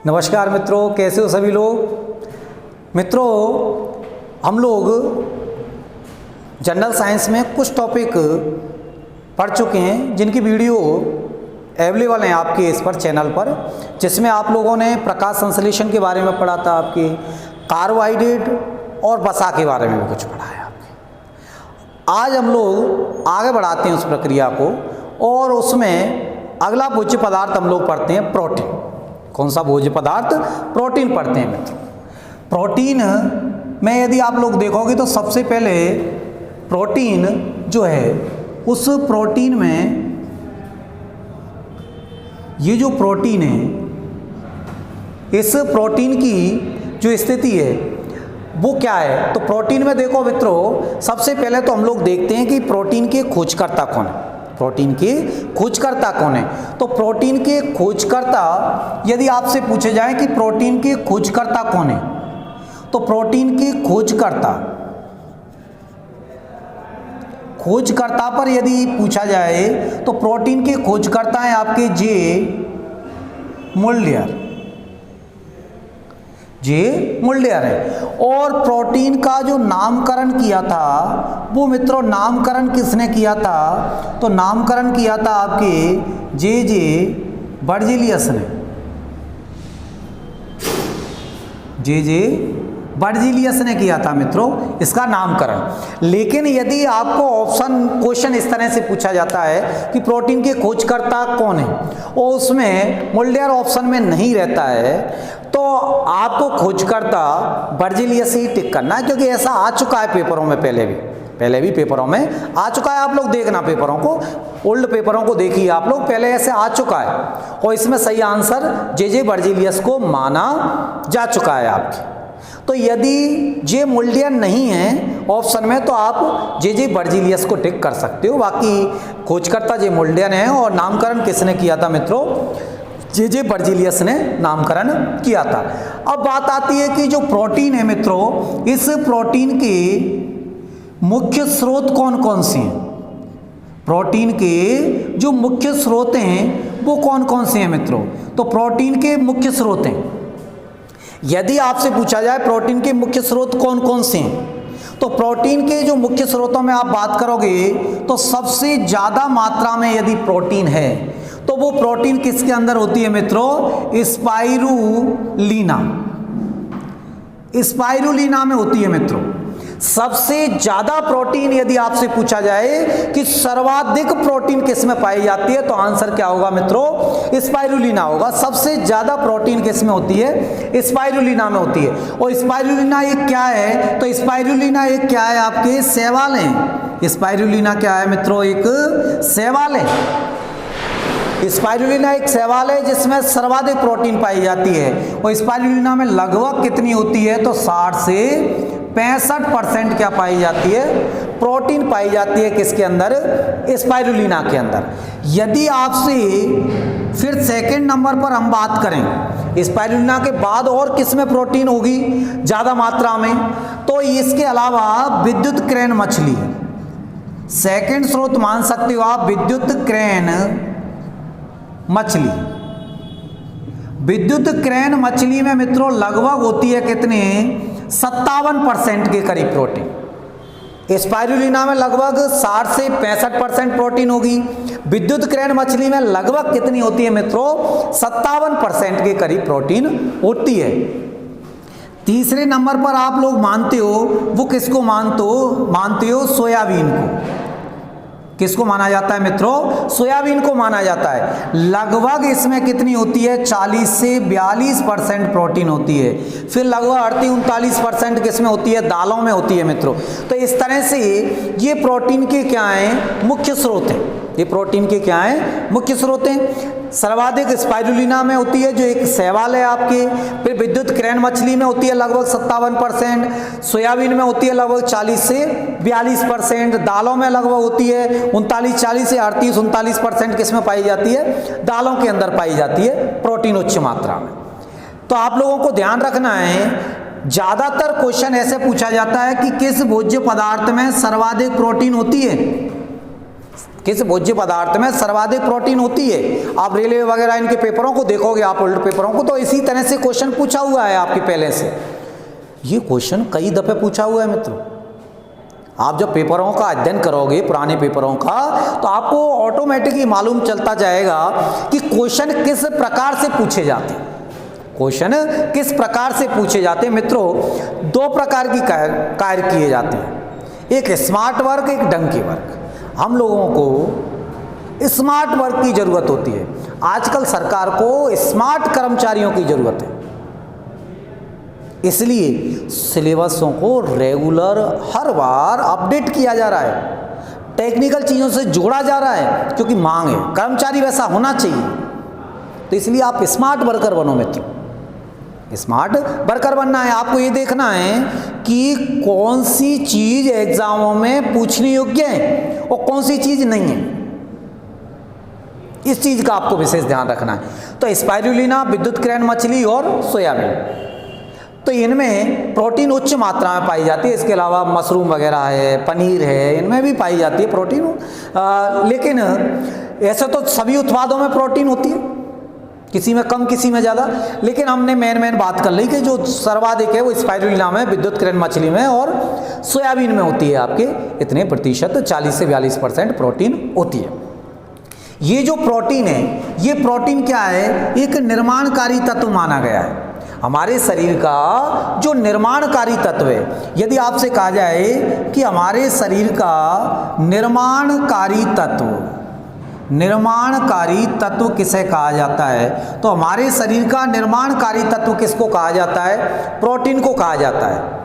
नमस्कार मित्रों, कैसे हो सभी लोग। मित्रों, हम लोग जनरल साइंस में कुछ टॉपिक पढ़ चुके हैं जिनकी वीडियो अवेलेबल हैं आपके इस पर चैनल पर, जिसमें आप लोगों ने प्रकाश संश्लेषण के बारे में पढ़ा था, आपके कार्बोहाइड्रेट और वसा के बारे में भी कुछ पढ़ा है आपके। आज हम लोग आगे बढ़ाते हैं उस प्रक्रिया को और उसमें अगला भोज्य पदार्थ हम लोग पढ़ते हैं प्रोटीन। कौन सा भोज्य पदार्थ? प्रोटीन पढ़ते हैं मित्रों। प्रोटीन में यदि आप लोग देखोगे तो सबसे पहले प्रोटीन जो है, उस प्रोटीन में ये जो प्रोटीन है, इस प्रोटीन की जो स्थिति है वो क्या है। तो प्रोटीन में देखो मित्रों, सबसे पहले तो हम लोग देखते हैं कि प्रोटीन के खोजकर्ता कौन है। प्रोटीन के खोजकर्ता कौन है? तो प्रोटीन के खोजकर्ता यदि आपसे पूछे जाए कि प्रोटीन के खोजकर्ता कौन है, तो प्रोटीन के खोजकर्ता पर यदि पूछा जाए तो प्रोटीन के खोजकर्ता हैं आपके जे मुल्लियर है। और प्रोटीन का जो नामकरण किया था वो मित्रों, नामकरण किसने किया था? तो नामकरण किया था आपके जे बर्जीलियस ने। जे बर्जीलियस ने किया था मित्रों इसका नामकरण। लेकिन यदि आपको क्वेश्चन इस तरह से पूछा जाता है कि प्रोटीन के खोजकर्ता कौन है और उसमें मुल्लियर ऑप्शन में नहीं रहता है, तो आपको खोजकर्ता बर्जीलियस ही टिक करना है, क्योंकि ऐसा आ चुका है पेपरों में, पहले भी पेपरों में आ चुका है। आप लोग देखना पेपरों को, ओल्ड पेपरों को देखिए आप लोग, पहले ऐसे आ चुका है और इसमें सही आंसर जे बर्जीलियस को माना जा चुका है आपके। तो यदि जे मुल्लियर नहीं है ऑप्शन में तो आप जे बर्जीलियस को टिक कर सकते हो। बाकी खोजकर्ता जे मुल्लियर हैं और नामकरण किसने किया था मित्रों? जे बर्जीलियस ने नामकरण किया था। अब बात आती है कि जो प्रोटीन है मित्रों, इस प्रोटीन के मुख्य स्रोत कौन कौन से हैं? प्रोटीन के जो मुख्य स्रोत हैं वो कौन कौन से हैं मित्रों? तो प्रोटीन के मुख्य स्रोत हैं, यदि आपसे पूछा जाए प्रोटीन के मुख्य स्रोत कौन कौन से हैं, तो प्रोटीन के जो मुख्य स्रोतों में आप बात करोगे तो सबसे ज्यादा मात्रा में यदि प्रोटीन है तो वो प्रोटीन किसके अंदर होती है मित्रों? स्पाइरुलिना में होती है मित्रों। सबसे ज्यादा प्रोटीन यदि आपसे पूछा जाए कि सर्वाधिक प्रोटीन किस में पाई जाती है, तो आंसर क्या होगा मित्रों? स्पाइरुलिना होगा। सबसे ज्यादा प्रोटीन किस में होती है? स्पाइरुलिना में होती है। और स्पाइरुलिना एक क्या है? तो स्पाइरुलिना एक क्या है? आपके शैवाल हैं। स्पाइरुलिना क्या है मित्रों? एक शैवाल है। स्पाइरुलिना एक शैवाल है जिसमें सर्वाधिक प्रोटीन पाई जाती है। और स्पाइरुलिना में लगभग कितनी होती है? तो 60 से 65% क्या पाई जाती है? प्रोटीन पाई जाती है किसके अंदर? स्पाइरुलिना के अंदर। यदि आपसे फिर सेकंड नंबर पर हम बात करें स्पाइरुलिना के बाद और किस में प्रोटीन होगी ज्यादा मात्रा में, तो इसके अलावा विद्युत क्रेन मछली, सेकंड स्रोत मान सकते हो आप, विद्युत क्रेन मछली। विद्युत क्रेन मछली में मित्रों लगभग होती है कितने? 57% के करीब प्रोटीन। स्पाइरुलिना में लगभग 60 से 65% प्रोटीन होगी। विद्युत क्रेन मछली में लगभग कितनी होती है मित्रों? 57% के करीब प्रोटीन होती है। तीसरे नंबर पर आप लोग मानते हो, वो किसको मानते हो? सोयाबीन को। किसको माना जाता है मित्रों? सोयाबीन को माना जाता है। लगभग इसमें कितनी होती है? 40 से 42% प्रोटीन होती है। फिर लगभग 38-39% किसमें होती है? दालों में होती है मित्रों। तो इस तरह से ये प्रोटीन के क्या हैं? मुख्य स्रोत हैं। ये प्रोटीन के क्या हैं? मुख्य स्रोत हैं। सर्वाधिक स्पाइरुलिना में होती है जो एक शैवाल है आपके। फिर विद्युत क्रेन मछली में होती है लगभग 57%, सोयाबीन में होती है लगभग 40 से 42%, दालों में लगभग होती है 39-40 से 38-39% किसमें पाई जाती है? दालों के अंदर पाई जाती है प्रोटीन उच्च मात्रा में। तो आप लोगों को ध्यान रखना है, ज्यादातर क्वेश्चन ऐसे पूछा जाता है कि किस भोज्य पदार्थ में सर्वाधिक प्रोटीन होती है? किस भोज्य पदार्थ में सर्वाधिक प्रोटीन होती है। आप रेलवे वगैरह इनके पेपरों को देखोगे, आप ओल्ड पेपरों को, तो इसी तरह से क्वेश्चन पूछा हुआ है आपके पहले से। ये क्वेश्चन कई दफे पूछा हुआ है मित्रों। आप जब पेपरों का अध्ययन करोगे, पुराने पेपरों का, तो आपको ऑटोमेटिकली मालूम चलता जाएगा कि क्वेश्चन किस प्रकार से पूछे जाते हैं। क्वेश्चन किस प्रकार से पूछे जाते हैं मित्रों। दो प्रकार की कार्य किए जाते हैं, एक स्मार्ट वर्क, एक डंकी वर्क। हम लोगों को स्मार्ट वर्क की जरूरत होती है। आजकल सरकार को स्मार्ट कर्मचारियों की जरूरत है, इसलिए सिलेबसों को रेगुलर हर बार अपडेट किया जा रहा है, टेक्निकल चीज़ों से जोड़ा जा रहा है, क्योंकि मांग है, कर्मचारी वैसा होना चाहिए। तो इसलिए आप स्मार्ट वर्कर बनो मित्रों। स्मार्ट वर्कर बनना है, आपको ये देखना है कि कौन सी चीज़ एग्जामों में पूछने योग्य है और कौन सी चीज़ नहीं है। इस चीज़ का आपको विशेष ध्यान रखना है। तो स्पाइरुलिना, विद्युत किरण मछली और सोयाबीन, तो इनमें प्रोटीन उच्च मात्रा में पाई जाती है। इसके अलावा मशरूम वगैरह है, पनीर है, इनमें भी पाई जाती है प्रोटीन। लेकिन ऐसे तो सभी उत्पादों में प्रोटीन होती है, किसी में कम किसी में ज़्यादा। लेकिन हमने मेन बात कर ली कि जो सर्वाधिक है वो स्पाइरुलिना में, विद्युत किरण मछली में और सोयाबीन में होती है। आपके इतने प्रतिशत 40 से 42% प्रोटीन होती है। ये जो प्रोटीन है, ये प्रोटीन क्या है, एक निर्माणकारी तत्व माना गया है। हमारे शरीर का जो निर्माणकारी तत्व है, यदि आपसे कहा जाए कि हमारे शरीर का निर्माणकारी तत्व किसे कहा जाता है, तो हमारे शरीर का निर्माणकारी तत्व किसको कहा जाता है, प्रोटीन को कहा जाता है।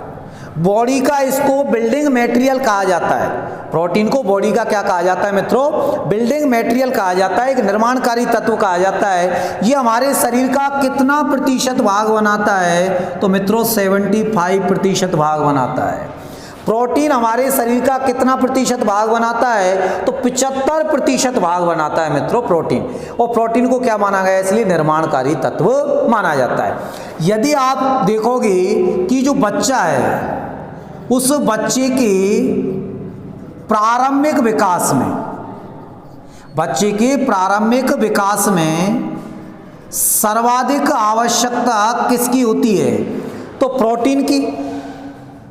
बॉडी का इसको बिल्डिंग मटेरियल कहा जाता है। प्रोटीन को बॉडी का क्या कहा जाता है मित्रों, बिल्डिंग मटेरियल कहा जाता है, एक निर्माणकारी तत्व कहा जाता है। ये हमारे शरीर का कितना प्रतिशत भाग बनाता है, तो मित्रों 75% भाग बनाता है। प्रोटीन हमारे शरीर का कितना प्रतिशत भाग बनाता है, तो 75% भाग बनाता है मित्रों प्रोटीन। और प्रोटीन को क्या माना गया है, इसलिए निर्माणकारी तत्व माना जाता है। यदि आप देखोगे कि जो बच्चा है, उस बच्चे के प्रारंभिक विकास में सर्वाधिक आवश्यकता किसकी होती है, तो प्रोटीन की।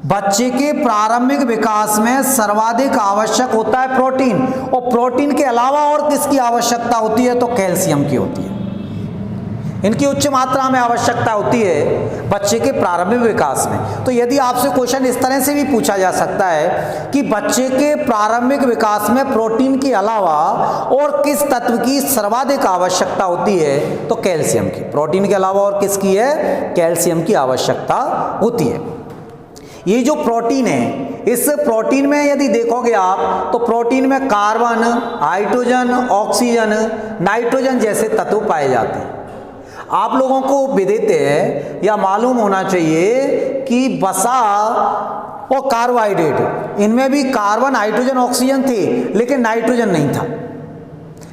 बच्चे के प्रारंभिक विकास में सर्वाधिक आवश्यक होता है प्रोटीन, और प्रोटीन के अलावा और किसकी आवश्यकता होती है, तो कैल्शियम की होती है। इनकी उच्च मात्रा में आवश्यकता होती है बच्चे के प्रारंभिक विकास में। तो यदि आपसे क्वेश्चन इस तरह से भी पूछा जा सकता है कि बच्चे के प्रारंभिक विकास में प्रोटीन के अलावा और किस तत्व की सर्वाधिक आवश्यकता होती है, तो कैल्शियम की। प्रोटीन के अलावा और किसकी है, कैल्शियम की आवश्यकता होती है। ये जो प्रोटीन है, इस प्रोटीन में यदि देखोगे आप, तो प्रोटीन में कार्बन, हाइड्रोजन, ऑक्सीजन, नाइट्रोजन जैसे तत्व पाए जाते हैं। आप लोगों को विदित है या मालूम होना चाहिए कि वसा और कार्बोहाइड्रेट, इनमें भी कार्बन, हाइड्रोजन, ऑक्सीजन थे, लेकिन नाइट्रोजन नहीं था।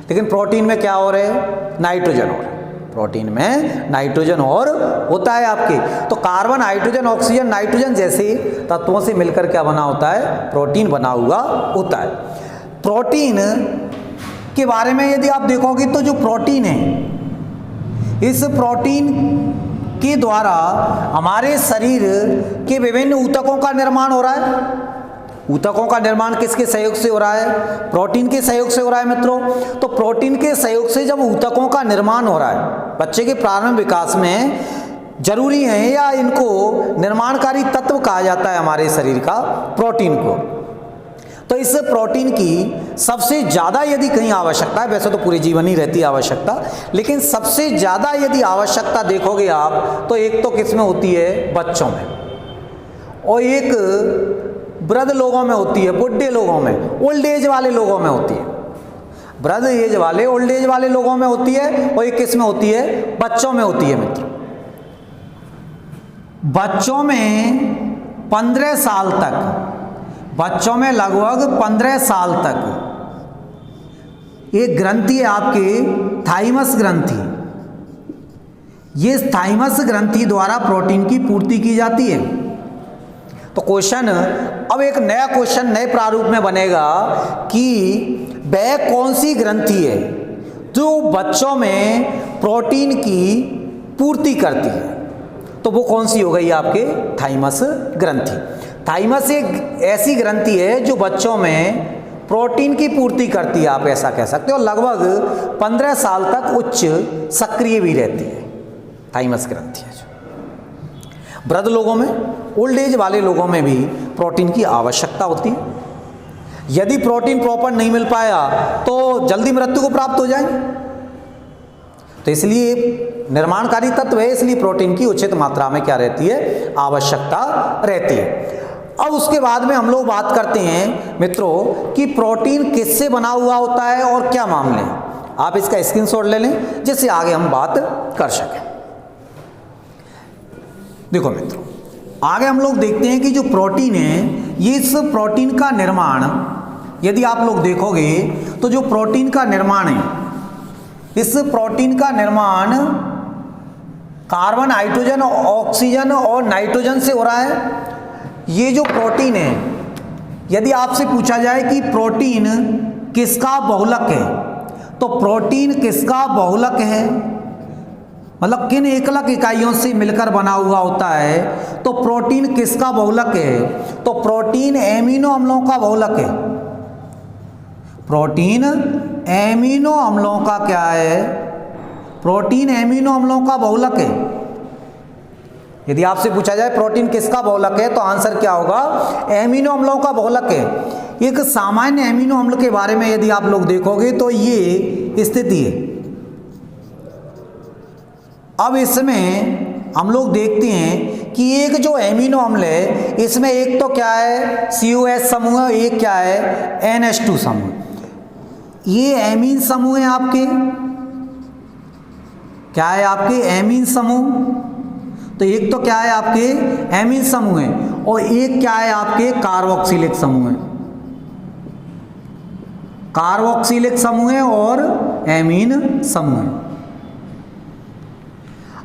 लेकिन प्रोटीन में क्या हो रहा है, नाइट्रोजन हो रहा है। प्रोटीन में नाइट्रोजन और होता है आपके। तो कार्बन, हाइड्रोजन, ऑक्सीजन, नाइट्रोजन जैसे तत्वों से मिलकर क्या बना होता है, प्रोटीन बना हुआ होता है। प्रोटीन के बारे में यदि आप देखोगे तो जो प्रोटीन है, इस प्रोटीन के द्वारा हमारे शरीर के विभिन्न ऊतकों का निर्माण हो रहा है। ऊतकों का निर्माण किसके सहयोग से हो रहा है, प्रोटीन के सहयोग से हो रहा है मित्रों। तो प्रोटीन के सहयोग से जब ऊतकों का निर्माण हो रहा है बच्चे के प्रारंभिक विकास में, जरूरी है या इनको निर्माणकारी तत्व कहा जाता है हमारे शरीर का, प्रोटीन को। तो इस प्रोटीन की सबसे ज़्यादा यदि कहीं आवश्यकता है, वैसे तो पूरे जीवन ही रहती है आवश्यकता, लेकिन सबसे ज़्यादा यदि आवश्यकता देखोगे आप, तो एक तो किस में होती है, बच्चों में, और एक वृद्ध लोगों में होती है, बुढ़े लोगों में, ओल्ड एज वाले लोगों में होती है। वृद्ध एज वाले, ओल्ड एज वाले लोगों में होती है, और एक किस में होती है, बच्चों में होती है मित्रों। बच्चों में 15 साल तक, बच्चों में लगभग 15 साल तक एक ग्रंथि है आपके, थाइमस ग्रंथि। ये थाइमस ग्रंथि द्वारा प्रोटीन की पूर्ति की जाती है। तो क्वेश्चन, अब एक नया क्वेश्चन नए प्रारूप में बनेगा कि वह कौन सी ग्रंथि है जो बच्चों में प्रोटीन की पूर्ति करती है? तो वो कौन सी हो गई आपके थाइमस ग्रंथि। थाइमस एक ऐसी ग्रंथि है जो बच्चों में प्रोटीन की पूर्ति करती है, आप ऐसा कह सकते हो। लगभग 15 साल तक उच्च सक्रिय भी रहती है थाइमस ग्रंथि है। वृद्ध लोगों में, ओल्ड एज वाले लोगों में भी प्रोटीन की आवश्यकता होती है। यदि प्रोटीन प्रॉपर नहीं मिल पाया तो जल्दी मृत्यु को प्राप्त हो जाएंगे। तो इसलिए निर्माणकारी तत्व है, इसलिए प्रोटीन की उचित मात्रा में क्या रहती है? आवश्यकता रहती है। अब उसके बाद में हम लोग बात करते हैं मित्रों कि प्रोटीन किससे बना हुआ होता है और क्या मामले हैं। आप इसका स्क्रीनशॉट ले लें जिससे आगे हम बात कर सकें। देखो मित्रों, आगे हम लोग देखते हैं कि जो प्रोटीन है, ये इस प्रोटीन का निर्माण यदि आप लोग देखोगे तो जो प्रोटीन का निर्माण है, इस प्रोटीन का निर्माण कार्बन, हाइड्रोजन, ऑक्सीजन और नाइट्रोजन से हो रहा है। ये जो प्रोटीन है, यदि आपसे पूछा जाए कि प्रोटीन किसका बहुलक है, तो प्रोटीन किसका बहुलक है, मतलब किन एकलक इकाइयों से मिलकर बना हुआ होता है, तो प्रोटीन किसका बहुलक है? तो प्रोटीन एमिनो अम्लों का बहुलक है। प्रोटीन एमिनो अम्लों का क्या है? प्रोटीन एमिनो अम्लों का बहुलक है। यदि आपसे पूछा जाए प्रोटीन किसका बहुलक है, तो आंसर क्या होगा? एमिनो अम्लों का बहुलक है। एक सामान्य एमिनो अम्ल के बारे में यदि आप लोग देखोगे तो ये स्थिति है। अब इसमें हम लोग देखते हैं कि एक जो एमिनो अम्ल है, इसमें एक तो क्या है? COH समूह, एक क्या है? NH2 समूह। ये एमीन समूह है आपके, क्या है आपके? एमीन समूह। तो एक तो क्या है आपके? एमीन समूह है, और एक क्या है आपके? कार्बोक्सिलिक समूह है। कार्बोक्सिलिक समूह है और एमीन समूह है।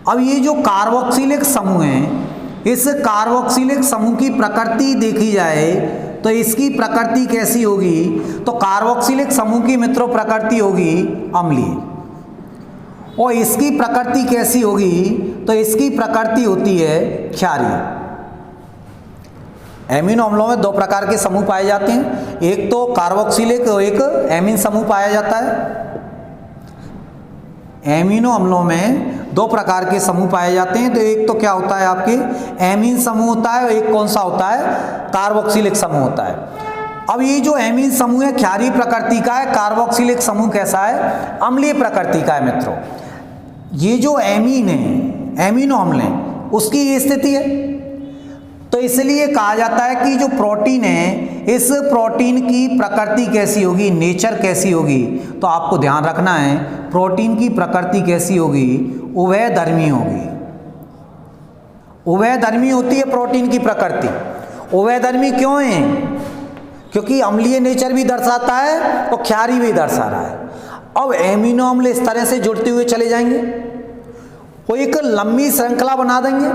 अब ये जो कार्बोक्सिलिक समूह है, इस कार्बोक्सिलिक समूह की प्रकृति देखी जाए तो इसकी प्रकृति कैसी होगी? तो कार्बोक्सिलिक समूह की मित्रों प्रकृति होगी अम्लीय, और इसकी प्रकृति कैसी होगी? तो इसकी प्रकृति होती है क्षारीय। एमिनो अम्लों में दो प्रकार के समूह पाए जाते हैं, एक तो कार्बोक्सिलिक और एक एमीन समूह पाया जाता है। एमिनो अम्लों में दो प्रकार के समूह पाए जाते हैं, तो एक तो क्या होता है आपके? एमीन समूह होता है, और एक कौन सा होता है? कार्बोक्सिलिक समूह होता है। अब ये जो एमीन समूह है क्षारीय प्रकृति का है, कार्बोक्सिलिक समूह कैसा है? अम्लीय प्रकृति का है मित्रों। ये जो एमीन है, एमिनो अम्ल है, उसकी ये स्थिति है। तो इसलिए कहा जाता है कि जो प्रोटीन है, इस प्रोटीन की प्रकृति कैसी होगी? नेचर कैसी होगी? तो आपको ध्यान रखना है, प्रोटीन की प्रकृति कैसी होगी? उभयधर्मी होगी। उभयधर्मी होती है प्रोटीन की प्रकृति। उभयधर्मी क्यों है? क्योंकि अम्लीय नेचर भी दर्शाता है और क्षारीय भी दर्शा रहा है। अब एमिनो अम्ल इस तरह से जुड़ते हुए चले जाएंगे, वो एक लंबी श्रृंखला बना देंगे।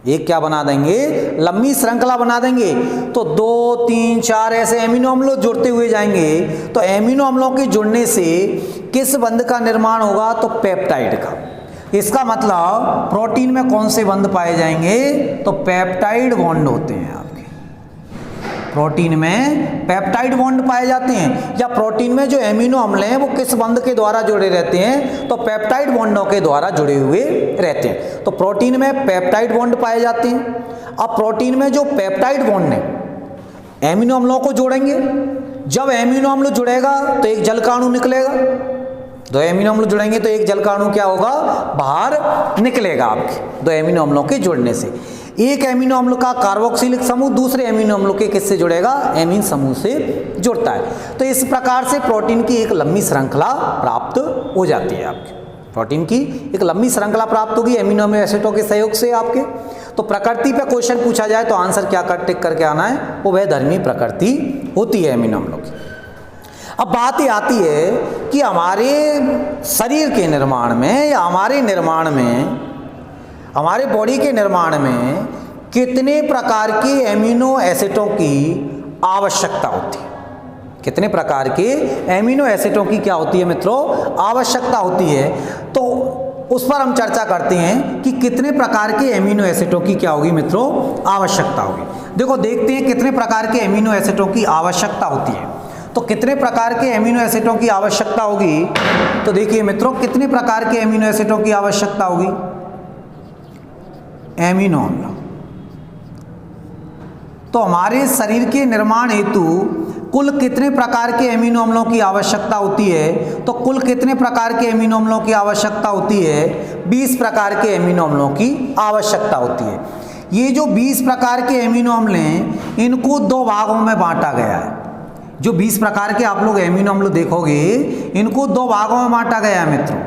एक क्या बना देंगे? लंबी श्रृंखला बना देंगे। तो 2, 3, 4 ऐसे एमिनो अम्ल जुड़ते हुए जाएंगे। तो एमिनो अम्लों के जुड़ने से किस बंध का निर्माण होगा? तो पेप्टाइड का। इसका मतलब प्रोटीन में कौन से बंध पाए जाएंगे? तो पेप्टाइड बॉन्ड होते हैं आपके। प्रोटीन में पेप्टाइड बॉन्ड पाए जाते हैं, या प्रोटीन में जो एमिनो अम्ल हैं वो किस बंध के द्वारा जुड़े रहते हैं? तो पेप्टाइड बॉन्डों के द्वारा जुड़े हुए रहते हैं। तो प्रोटीन में पेप्टाइड बॉन्ड पाए जाते हैं। अब प्रोटीन में जो पेप्टाइड बॉन्ड है, एमिनो अम्लों को जोड़ेंगे। जब एमिनो अम्ल जुड़ेगा तो एक जल का अणु निकलेगा। दो एमिनो अम्ल जुड़ेंगे तो एक जल का अणु क्या होगा? बाहर निकलेगा आपके दो एमिनो अम्लों के जुड़ने से। एक एमिनो अम्ल का कार्बोक्सिलिक समूह दूसरे एमिनो अम्ल के किससे जुड़ेगा? एमीन समूह से जुड़ता है। तो इस प्रकार से प्रोटीन की एक लंबी श्रृंखला प्राप्त हो जाती है आपके। प्रोटीन की एक लंबी श्रृंखला प्राप्त होगी एमिनो अम्ल एसिडों के सहयोग से आपके। तो प्रकृति पे क्वेश्चन पूछा जाए तो आंसर क्या कर टिक करके आना है? वो वह प्रकृति होती है एमिनो अम्लों की। अब बात ये आती है कि हमारे शरीर के निर्माण में या हमारे निर्माण में, हमारे बॉडी के निर्माण में कितने प्रकार की एमिनो एसिडों की आवश्यकता होती है? कितने प्रकार के एमिनो एसिडों की क्या होती है मित्रों, आवश्यकता होती है। तो उस पर हम चर्चा करते हैं कि कितने प्रकार के एमिनो एसिडों की क्या होगी मित्रों, आवश्यकता होगी। देखो देखते हैं कितने प्रकार के एमिनो एसिडों की आवश्यकता होती है। तो कितने प्रकार के एमिनो एसिडों की आवश्यकता होगी, तो देखिए मित्रों कितने प्रकार के एमिनो एसिडों की आवश्यकता होगी। एमिनो अम्ल, तो हमारे शरीर के निर्माण हेतु कुल कितने प्रकार के एमिनो अम्लों की आवश्यकता होती है, तो कुल कितने प्रकार के एमिनो अम्लों की आवश्यकता होती है, 20 प्रकार के एमिनो अम्लों की आवश्यकता होती है। ये जो 20 प्रकार के एमिनो अम्ल हैं, इनको 2 भागों में बांटा गया है। जो 20 प्रकार के आप लोग एमिनो अम्ल देखोगे, इनको 2 भागों में बांटा गया है मित्रों।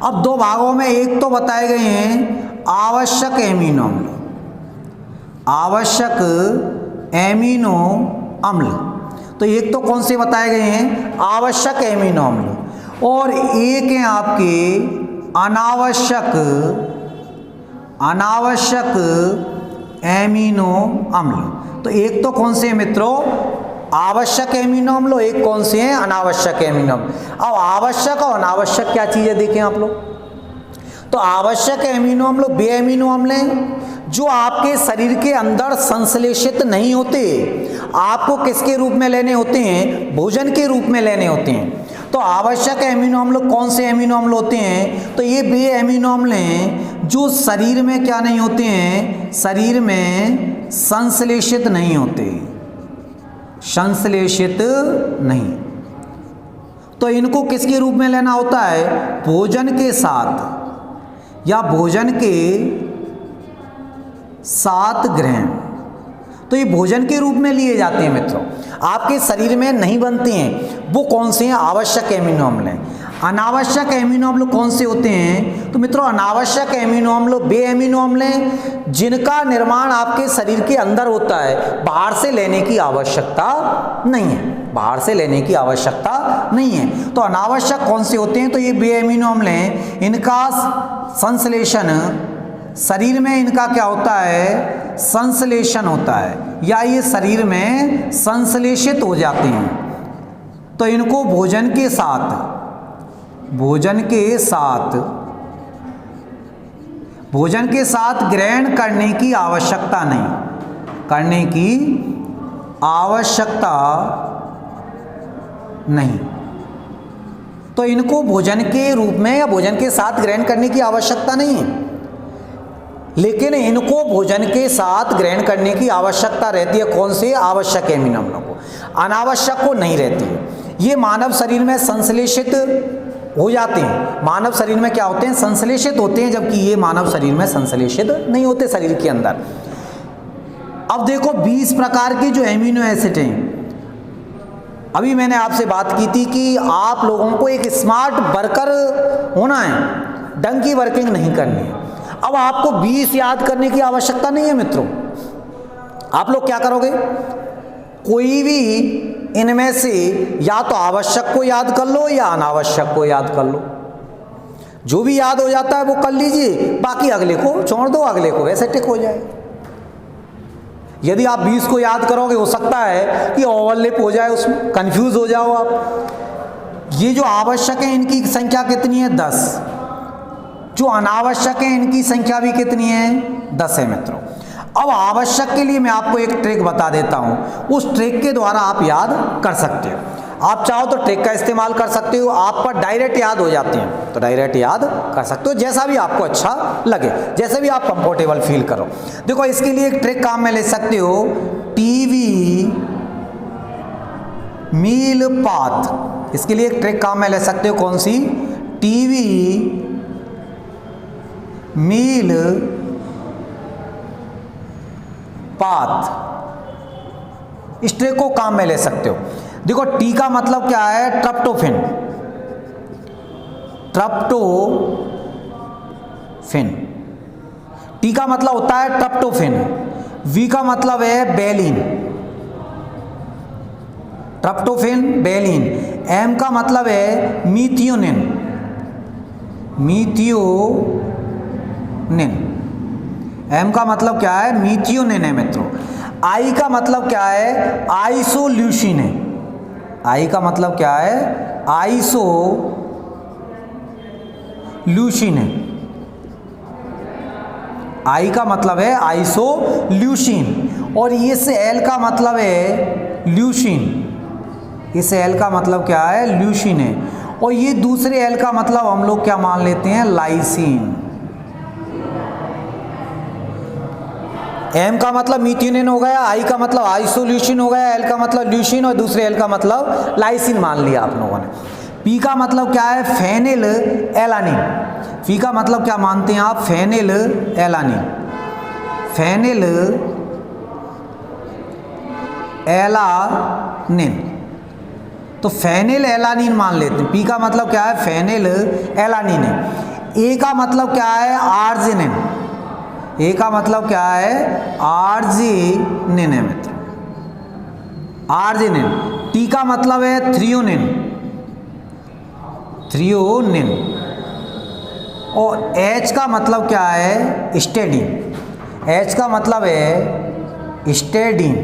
अब 2 भागों में एक तो बताए गए हैं आवश्यक एमिनो अम्ल, आवश्यक एमिनो अम्ल, तो एक तो कौन से बताए गए हैं, आवश्यक एमिनो अम्ल, और एक है आपके अनावश्यक एमिनो अम्ल। तो एक तो कौन से मित्रों, आवश्यक एमिनो अम्ल, एक कौन से हैं, अनावश्यक एमिनो अम्ल। अब आवश्यक और अनावश्यक क्या चीज़ है देखें आप लोग। तो आवश्यक एमिनो अम्ल वे एमिनो अम्ल हैं जो आपके शरीर के अंदर संश्लेषित नहीं होते, आपको किसके रूप में लेने होते हैं, भोजन के रूप में लेने होते हैं। तो आवश्यक एमिनो अम्ल कौन से एमिनो अम्ल होते हैं, तो ये वे एमिनो अम्ल हैं जो शरीर में क्या नहीं होते हैं, शरीर में संश्लेषित नहीं होते, संश्लेषित नहीं। तो इनको किसके रूप में लेना होता है, भोजन के साथ या भोजन के साथ ग्रहण। तो ये भोजन के रूप में लिए जाते हैं मित्रों, आपके शरीर में नहीं बनते हैं। वो कौन से हैं, आवश्यक एमिनो अम्ल हैं। अनावश्यक एमिनो अम्ल कौन से होते हैं, तो मित्रों अनावश्यक एमिनो अम्ल वे एमिनो अम्ल हैं जिनका निर्माण आपके शरीर के अंदर होता है, बाहर से लेने की आवश्यकता नहीं है, बाहर से लेने की आवश्यकता नहीं है। तो अनावश्यक कौन से होते हैं, तो ये वे एमिनो अम्ल हैं, इनका संश्लेषण शरीर में, इनका क्या होता है, संश्लेषण होता है, या ये शरीर में संश्लेषित हो जाते हैं। तो इनको भोजन के साथ ग्रहण करने की आवश्यकता नहीं, तो इनको भोजन के रूप में या भोजन के साथ ग्रहण करने की आवश्यकता नहीं है। लेकिन इनको भोजन के साथ ग्रहण करने की आवश्यकता रहती है कौन से, आवश्यक एमिनो अम्लों को, अनावश्यक को नहीं रहती है। ये मानव शरीर में संश्लेषित हो जाते हैं, मानव शरीर में क्या होते हैं, संश्लेषित होते हैं, जबकि ये मानव शरीर में संश्लेषित नहीं होते शरीर के अंदर। अब देखो 20 प्रकार के जो एमिनो एसिड हैं, अभी मैंने आपसे बात की थी कि आप लोगों को एक स्मार्ट वर्कर होना है, ढंग की वर्किंग नहीं करनी है। अब आपको 20 याद करने की आवश्यकता नहीं है मित्रों। आप लोग क्या करोगे, कोई भी इनमें से या तो आवश्यक को याद कर लो या अनावश्यक को याद कर लो, जो भी याद हो जाता है वो कर लीजिए, बाकी अगले को छोड़ दो, अगले को वैसे टिक हो जाए। यदि आप 20 को याद करोगे, हो सकता है कि ओवरलैप हो जाए, उसमें कंफ्यूज हो जाओ आप। ये जो आवश्यक है इनकी संख्या कितनी है, 10। जो अनावश्यक है इनकी संख्या भी कितनी है, 10 है मित्रों। अब आवश्यक के लिए मैं आपको एक ट्रिक बता देता हूं, उस ट्रिक के द्वारा आप याद कर सकते हो। आप चाहो तो ट्रिक का इस्तेमाल कर सकते हो, आप पर डायरेक्ट याद हो जाते हैं, तो डायरेक्ट याद कर सकते हो, जैसा भी आपको अच्छा लगे, जैसे भी आप कंफर्टेबल फील करो। देखो इसके लिए एक ट्रिक काम में ले सकते हो, टीवी मील पाथ। इसके लिए एक ट्रिक काम में ले सकते हो, कौन सी, टीवी मील पाथ। इस ट्रिक को काम में ले सकते हो। देखो टी का मतलब क्या है, ट्रिप्टोफैन, टी का मतलब होता है ट्रिप्टोफैन। वी का मतलब है बेलिन, ट्रिप्टोफैन बेलिन। एम का मतलब है मीथियोनिन, एम का मतलब क्या है, मीथियोनिन है मित्रों। आई का मतलब क्या है, आइसोल्यूसिन है, आई का मतलब क्या है, आइसोल्यूशिन है। आई का मतलब है आइसोल्यूशिन, और इस एल का मतलब है ल्यूशिन। इस एल का मतलब क्या है, ल्यूशिन है। और ये दूसरे एल का मतलब हम लोग क्या मान लेते हैं, लाइसिन। एम का मतलब मीथ्योनिन हो गया, आई का मतलब आइसोल्यूशिन हो गया, एल का मतलब ल्यूशिन, और दूसरे एल का मतलब लाइसिन मान लिया आप लोगों ने। पी का मतलब क्या है, फेनिल एलानिन। पी का मतलब क्या मानते हैं आप, फेनिल एलानिन। फेनिल एलानिन, तो फेनिल एलानिन मान लेते हैं। पी का मतलब क्या है, फेनिल एलानिन है। ए का मतलब क्या है, आर्जिनिन। ए का मतलब क्या है, आर्जिनिन है मित्र, आर्जिनिन। टी का मतलब है थ्रियोनिन, थ्रियोनिन। और एच का मतलब क्या है, स्टेडीन। एच का मतलब है स्टेडीन।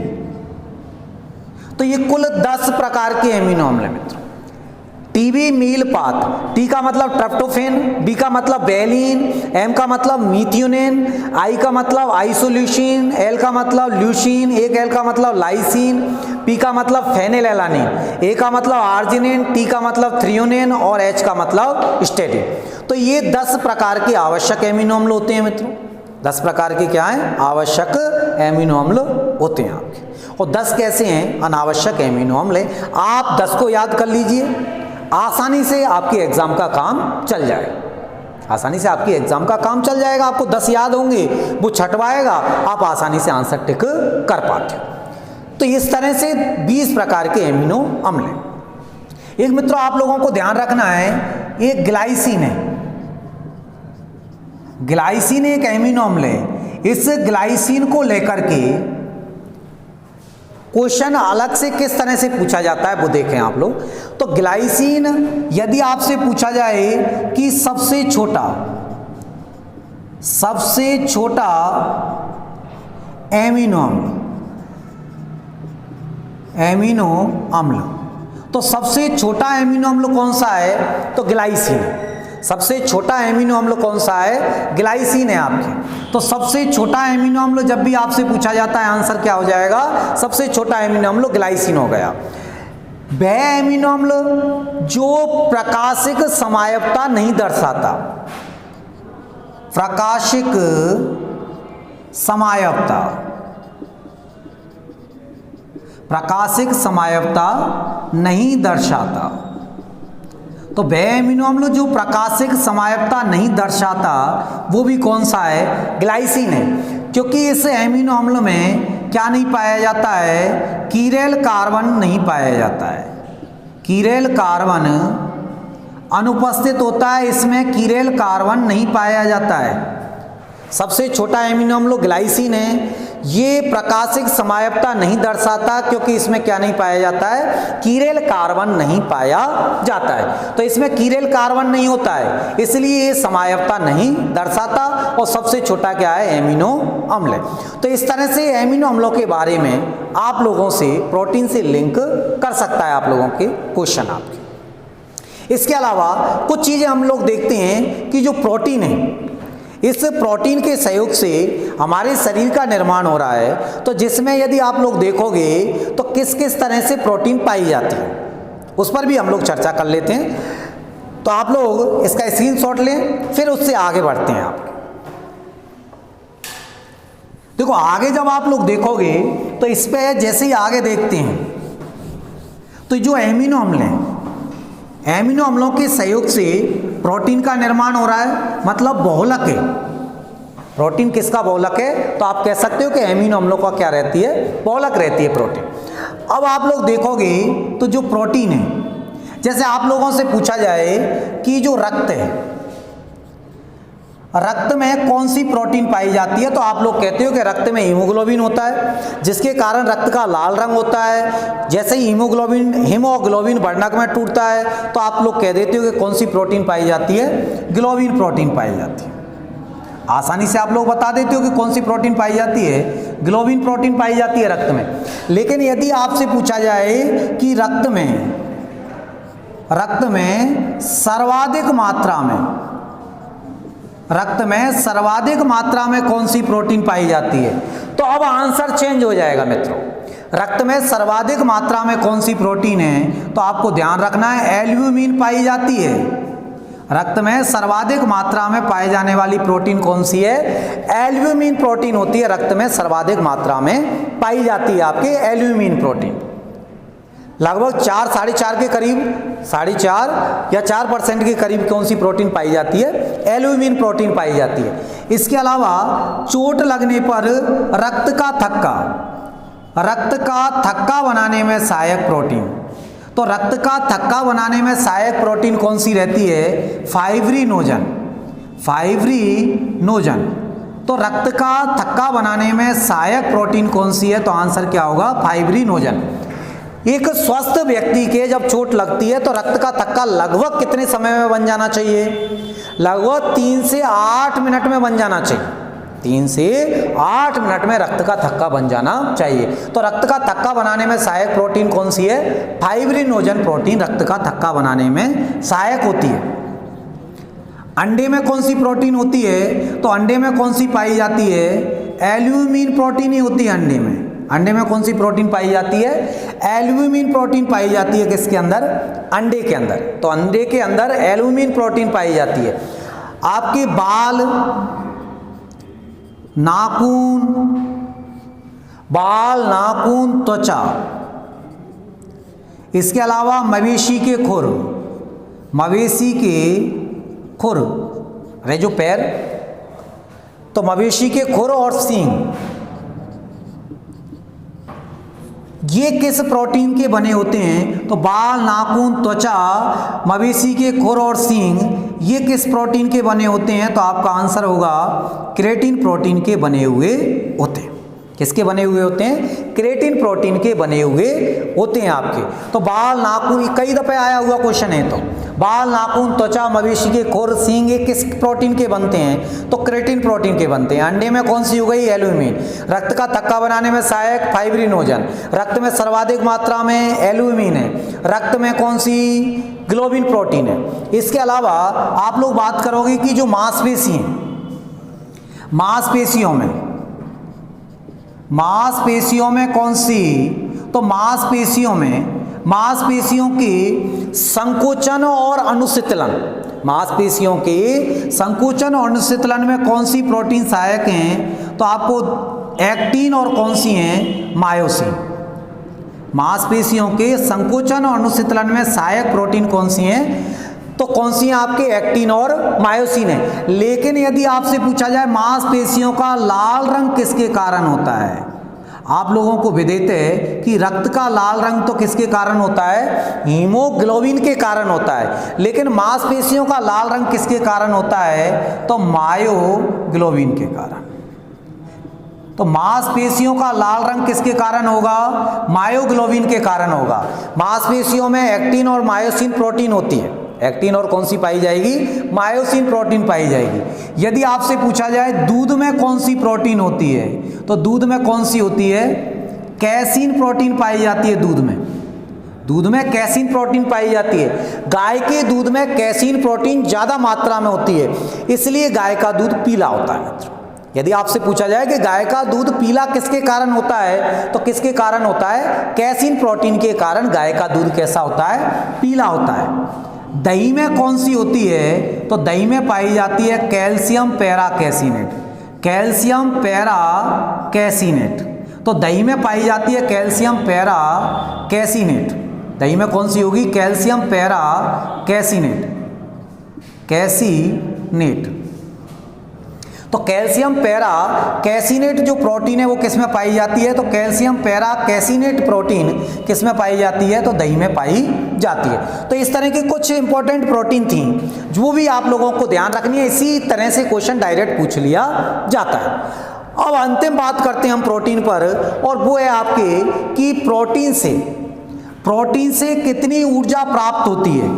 तो ये कुल 10 प्रकार के एमिनो अम्ल हैं मित्रों। टीबी मील पाथ, टी का मतलब ट्रिप्टोफेन, बी का मतलब वेलिन, एम का मतलब मीथ्योनिन, आई का मतलब आइसोल्यूशिन, एल का मतलब ल्यूशिन, एक एल का मतलब लाइसिन, पी का मतलब फेनिलएलानिन, ए का मतलब आर्जिनिन, टी का मतलब थ्रियोनिन और एच का मतलब स्टेडीन। तो ये 10 प्रकार के आवश्यक एमिनो अम्ल होते हैं मित्रों। 10 प्रकार के क्या हैं, आवश्यक एमिनो अम्ल होते हैं आपके। और 10 कैसे हैं, अनावश्यक एमिनो अम्ल। आप 10 को याद कर लीजिए, आसानी से आपके एग्जाम का काम चल जाएगा। आसानी से आपकी एग्जाम का काम चल जाएगा। आपको 10 याद होंगे, वो छटवाएगा, आप आसानी से आंसर टिक कर पाते हो। तो इस तरह से 20 प्रकार के एमिनो अम्ल हैं। एक मित्रों आप लोगों को ध्यान रखना है, एक ग्लाइसिन है। ग्लाइसिन एक एमिनो अम्ल है। इस ग्लाइसिन को लेकर के क्वेश्चन अलग से किस तरह से पूछा जाता है वो देखें आप लोग। तो ग्लाइसिन यदि आपसे पूछा जाए कि सबसे छोटा एमिनो अम्ल, तो सबसे छोटा एमिनो अम्ल कौन सा है, तो ग्लाइसिन है। सबसे छोटा एमिनो अम्ल कौन सा है, ग्लाइसिन है आपके। तो सबसे छोटा एमिनो अम्ल जब भी आपसे पूछा जाता है, आंसर क्या हो जाएगा, सबसे छोटा एमिनो अम्ल ग्लाइसिन हो गया। वह एमिनो अम्ल जो प्रकाशिक समायवता नहीं दर्शाता, प्रकाशिक समायवता, प्रकाशिक समायवता नहीं दर्शाता। तो वह एमिनो अम्ल जो प्रकाशिक समायवता नहीं दर्शाता वो भी कौन सा है, ग्लाइसिन है। क्योंकि इस एमिनो अम्ल में क्या नहीं पाया जाता है, कीरेल कार्बन नहीं पाया जाता है। कीरेल कार्बन अनुपस्थित होता है, इसमें कीरेल कार्बन नहीं पाया जाता है। सबसे छोटा एमिनो अम्ल ग्लाइसिन है। ये प्रकाशिक समायवता नहीं दर्शाता क्योंकि इसमें क्या नहीं पाया जाता है, कीरेल कार्बन नहीं पाया जाता है। तो इसमें कीरेल कार्बन नहीं होता है, इसलिए ये समायवता नहीं दर्शाता। और सबसे छोटा क्या है, एमिनो अम्ल है। तो इस तरह से एमिनो अम्लों के बारे में आप लोगों से प्रोटीन से लिंक कर सकता है आप लोगों के क्वेश्चन आपके। इसके अलावा कुछ चीजें हम लोग देखते हैं कि जो प्रोटीन है, इस प्रोटीन के सहयोग से हमारे शरीर का निर्माण हो रहा है। तो जिसमें यदि आप लोग देखोगे तो किस किस तरह से प्रोटीन पाई जाती है, उस पर भी हम लोग चर्चा कर लेते हैं। तो आप लोग इसका स्क्रीनशॉट लें, फिर उससे आगे बढ़ते हैं। आप देखो आगे जब आप लोग देखोगे तो इस पे जैसे ही आगे देखते हैं तो जो एमिनो अम्ल है, एमिनो अम्लों के सहयोग से प्रोटीन का निर्माण हो रहा है, मतलब बहुलक है। प्रोटीन किसका बहुलक है, तो आप कह सकते हो कि एमिनो अम्लों का क्या रहती है, बहुलक रहती है प्रोटीन। अब आप लोग देखोगे तो जो प्रोटीन है, जैसे आप लोगों से पूछा जाए कि जो रक्त है, रक्त में कौन सी प्रोटीन पाई जाती है, तो आप लोग कहते हो कि रक्त में हीमोग्लोबिन होता है, जिसके कारण रक्त का लाल रंग होता है। जैसे ही हीमोग्लोबिन वर्णक में टूटता है तो आप लोग कह देते हो कि कौन सी प्रोटीन पाई जाती है, ग्लोबिन प्रोटीन पाई जाती है। आसानी से आप लोग बता देते हो कि कौन सी प्रोटीन पाई जाती है, ग्लोबिन प्रोटीन पाई जाती है रक्त में। लेकिन यदि आपसे पूछा जाए कि रक्त में सर्वाधिक मात्रा में कौन सी प्रोटीन पाई जाती है, तो अब आंसर चेंज हो जाएगा मित्रों। रक्त में सर्वाधिक मात्रा में कौन सी प्रोटीन है, तो आपको ध्यान रखना है एल्ब्यूमिन पाई जाती है। रक्त में सर्वाधिक मात्रा में पाए जाने वाली प्रोटीन कौन सी है, एल्ब्यूमिन प्रोटीन होती है, रक्त में सर्वाधिक मात्रा में पाई जाती है आपके एल्ब्यूमिन प्रोटीन। लगभग 4-4.5 के करीब, 4.5 या 4% के करीब कौन सी प्रोटीन पाई जाती है, एल्ब्यूमिन प्रोटीन पाई जाती है। इसके अलावा चोट लगने पर रक्त का थक्का बनाने में सहायक प्रोटीन, तो रक्त का थक्का बनाने में सहायक प्रोटीन कौन सी रहती है, फाइब्रिनोजन। तो रक्त का थक्का बनाने में सहायक प्रोटीन कौन सी है, तो आंसर क्या होगा, फाइब्रिनोजन। एक स्वस्थ व्यक्ति के जब चोट लगती है तो रक्त का थक्का लगभग कितने समय में बन जाना चाहिए, लगभग 3 से 8 मिनट में बन जाना चाहिए। 3 से 8 मिनट में रक्त का थक्का बन जाना चाहिए। तो रक्त का थक्का बनाने में सहायक प्रोटीन कौन सी है, फाइब्रिनोजन प्रोटीन रक्त का थक्का बनाने में सहायक होती है। अंडे में कौन सी प्रोटीन होती है, तो अंडे में कौन सी पाई जाती है, एल्ब्यूमिन प्रोटीन ही होती है अंडे में। अंडे में कौन सी प्रोटीन पाई जाती है, एल्ब्यूमिन प्रोटीन पाई जाती है किसके अंदर, अंडे के अंदर। तो अंडे के अंदर एल्ब्यूमिन प्रोटीन पाई जाती है। आपके बाल, नाखून, त्वचा, इसके अलावा मवेशी के खुर, अरे जो पैर, तो मवेशी के खुर और सींग, ये किस प्रोटीन के बने होते हैं, तो बाल, नाखून, त्वचा, मवेशी के खुर और सींग, ये किस प्रोटीन के बने होते हैं, तो आपका आंसर होगा केराटिन प्रोटीन के बने हुए होते हैं। किसके बने हुए होते हैं, केराटिन प्रोटीन के बने हुए होते हैं आपके। तो बाल, नाखून, कई दफे आया हुआ क्वेश्चन है, तो बाल, नाखून, त्वचा, मवेशी के खुर, सींग, ये किस प्रोटीन के बनते हैं, तो केराटिन प्रोटीन के बनते हैं। अंडे में कौन सी हो गई, एल्ब्यूमिन। रक्त का थक्का बनाने में सहायक फाइब्रिनोजन, रक्त में सर्वाधिक मात्रा में एल्ब्यूमिन है। रक्त में कौन सी, ग्लोबिन प्रोटीन है। इसके अलावा आप लोग बात करोगे कि जो मांसपेशी हैं, मांसपेशियों में कौन सी, तो मांसपेशियों के संकोचन और अनुशीतलन, मांसपेशियों के संकोचन और अनुशीतलन में कौन सी प्रोटीन सहायक हैं, तो आपको एक्टिन और कौन सी हैं, मायोसिन। मांसपेशियों के संकोचन और अनुशीतलन में सहायक प्रोटीन कौन सी हैं, तो कौन सी हैं आपके, एक्टिन और मायोसिन है। लेकिन यदि आपसे पूछा जाए मांसपेशियों का लाल रंग किसके कारण होता है, आप लोगों को विदित है कि रक्त का लाल रंग तो किसके कारण होता है, हीमोग्लोबिन के कारण होता है। लेकिन मांसपेशियों का लाल रंग किसके कारण होता है, तो मायोग्लोबिन के कारण। तो मांसपेशियों का लाल रंग किसके कारण होगा, मायोग्लोबिन के कारण होगा। मांसपेशियों में एक्टिन और मायोसिन प्रोटीन होती है, एक्टिन और कौन सी पाई जाएगी, मायोसिन प्रोटीन पाई जाएगी। यदि आपसे पूछा जाए दूध में कौन सी प्रोटीन होती है, तो दूध में कौन सी होती है, कैसीन प्रोटीन पाई जाती है। दूध में कैसीन प्रोटीन पाई जाती है। गाय के दूध में कैसीन प्रोटीन ज्यादा मात्रा में होती है, इसलिए गाय का दूध पीला होता है मित्रों। यदि आपसे पूछा जाए कि गाय का दूध पीला किसके कारण होता है, तो किसके कारण होता है, कैसीन प्रोटीन के कारण गाय का दूध कैसा होता है, पीला होता है। दही में कौन सी होती है, तो दही में पाई जाती है कैल्शियम पैराकैसिनेट। तो दही में पाई जाती है कैल्शियम पैराकैसिनेट। दही में कौन सी होगी, कैल्शियम पैराकैसिनेट। तो कैल्शियम पैराकैसिनेट जो प्रोटीन है वो किस में पाई जाती है, तो कैल्शियम पैराकैसिनेट प्रोटीन किस में पाई जाती है, तो दही में पाई जाती है। तो इस तरह की कुछ इंपॉर्टेंट प्रोटीन थी जो भी आप लोगों को ध्यान रखनी है। इसी तरह से क्वेश्चन डायरेक्ट पूछ लिया जाता है। अब अंतिम बात करते हैं हम प्रोटीन पर, और वो है आपके कि प्रोटीन से कितनी ऊर्जा प्राप्त होती है।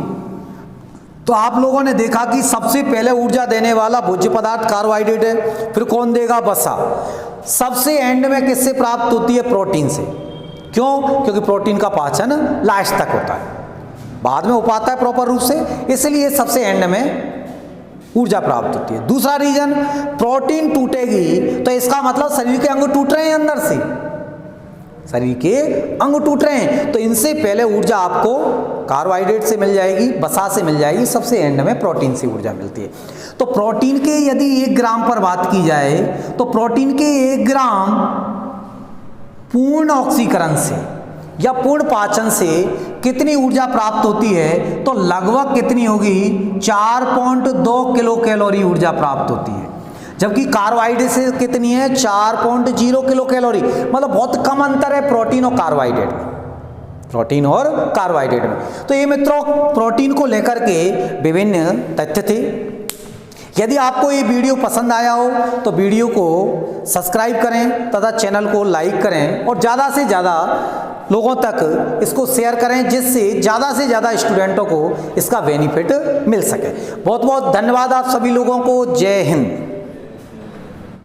तो आप लोगों ने देखा कि सबसे पहले ऊर्जा देने वाला भोज्य पदार्थ कार्बोहाइड्रेट है, फिर कौन देगा, वसा। सबसे एंड में किससे प्राप्त होती है, प्रोटीन से। क्यों? क्योंकि प्रोटीन का पाचन लास्ट तक होता है, बाद में हो पाता है प्रॉपर रूप से, इसलिए सबसे एंड में ऊर्जा प्राप्त होती है। दूसरा रीजन, प्रोटीन टूटेगी तो इसका मतलब शरीर के अंग टूट रहे हैं, अंदर से शरीर के अंग टूट रहे हैं, तो इनसे पहले ऊर्जा आपको कार्बोहाइड्रेट से मिल जाएगी, वसा से मिल जाएगी, सबसे एंड में प्रोटीन से ऊर्जा मिलती है। तो प्रोटीन के यदि 1 ग्राम पर बात की जाए तो प्रोटीन के 1 ग्राम पूर्ण ऑक्सीकरण से या पूर्ण पाचन से कितनी ऊर्जा प्राप्त होती है, तो लगभग कितनी होगी, 4.2 किलो कैलोरी ऊर्जा प्राप्त होती है। जबकि कार्बोहाइड्रेट से कितनी है, 4.0 किलो कैलोरी, मतलब बहुत कम अंतर है प्रोटीन और कार्बोहाइड्रेट में, प्रोटीन और कार्बोहाइड्रेट में। तो ये मित्रों प्रोटीन को लेकर के विभिन्न तथ्य थे। यदि आपको ये वीडियो पसंद आया हो तो वीडियो को सब्सक्राइब करें तथा चैनल को लाइक करें और ज़्यादा से ज़्यादा लोगों तक इसको शेयर करें, जिससे ज़्यादा से ज़्यादा स्टूडेंटों को इसका बेनिफिट मिल सके। बहुत बहुत धन्यवाद आप सभी लोगों को। जय हिंद।